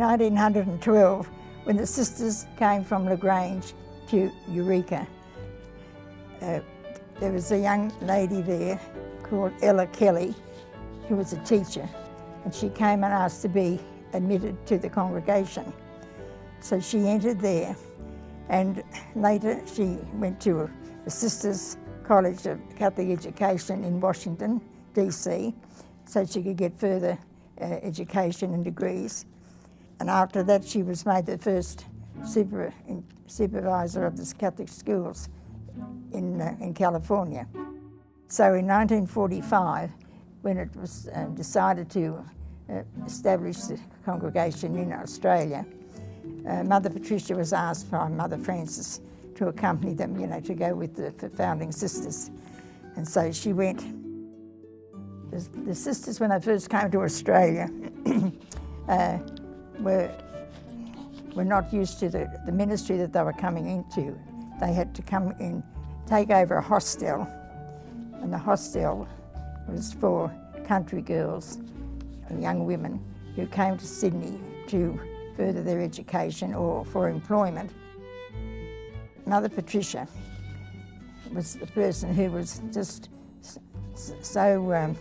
in 1912, when the sisters came from LaGrange to Eureka, there was a young lady there called Ella Kelly, who was a teacher, and she came and asked to be admitted to the congregation. So she entered there, and later she went to the Sisters College of Catholic Education in Washington, D.C., so she could get further education and degrees. And after that, she was made the first supervisor of the Catholic schools in California. So in 1945, when it was decided to establish the congregation in Australia, Mother Patricia was asked by Mother Frances to accompany them, to go with the founding sisters. And so she went. The sisters, when they first came to Australia, were not used to the ministry that they were coming into. They had to come in, take over a hostel, and the hostel was for country girls, young women who came to Sydney to further their education or for employment. Mother Patricia was the person who was just so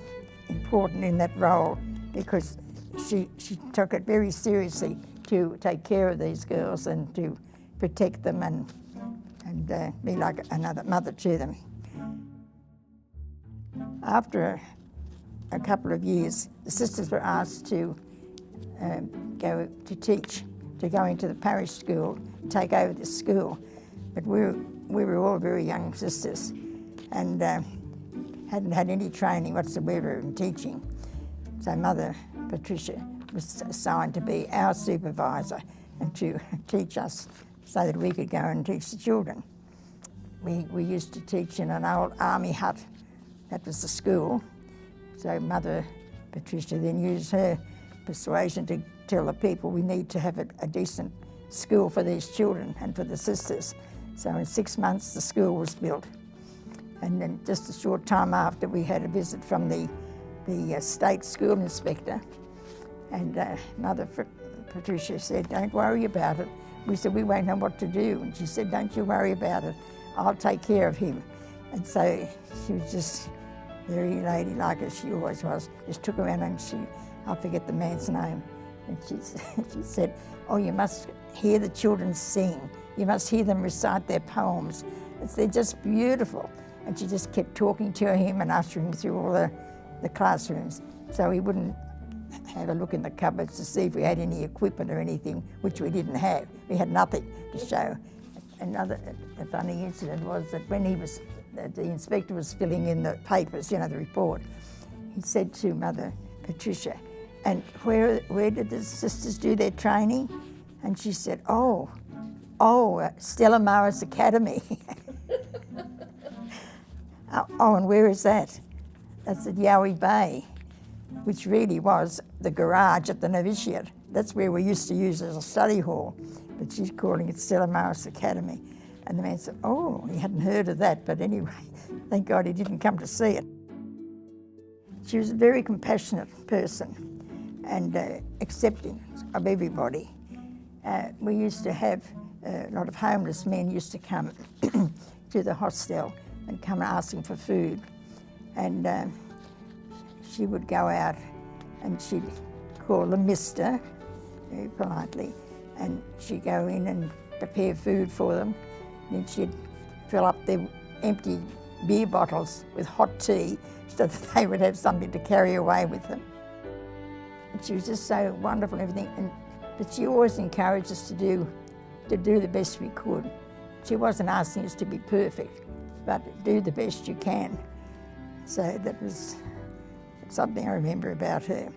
important in that role, because she took it very seriously to take care of these girls and to protect them and be like another mother to them. After a couple of years, the sisters were asked to go to teach, to go into the parish school, take over the school. But we were all very young sisters and hadn't had any training whatsoever in teaching. So Mother Patricia was assigned to be our supervisor and to teach us so that we could go and teach the children. We used to teach in an old army hut. That was the school. So Mother Patricia then used her persuasion to tell the people we need to have a decent school for these children and for the sisters. So in 6 months the school was built. And then just a short time after, we had a visit from the state school inspector, and Mother Patricia said, "Don't worry about it." We said, "We won't know what to do." And she said, "Don't you worry about it, I'll take care of him." And so she was just very ladylike, as she always was. Just took around and I forget the man's name, and she said, "Oh, you must hear the children sing. You must hear them recite their poems. They're just beautiful." And she just kept talking to him and ushering through all the classrooms. So he wouldn't have a look in the cupboards to see if we had any equipment or anything, which we didn't have. We had nothing to show. Another funny incident was that when the inspector was filling in the papers, the report, he said to Mother Patricia, "And where did the sisters do their training?" And she said, oh, Stella Maris Academy." "Oh, and where is that?" That's at Yowie Bay, which really was the garage at the novitiate. That's where we used to use as a study hall, but she's calling it Stella Maris Academy. And the man said, "Oh, he hadn't heard of that, but anyway, thank God he didn't come to see it." She was a very compassionate person and accepting of everybody. We used to have a lot of homeless men used to come to the hostel and come asking for food. And she would go out and she'd call them Mister, very politely, and she'd go in and prepare food for them. Then she'd fill up their empty beer bottles with hot tea so that they would have something to carry away with them. And she was just so wonderful and everything. But she always encouraged us to do the best we could. She wasn't asking us to be perfect, but do the best you can. So that was something I remember about her.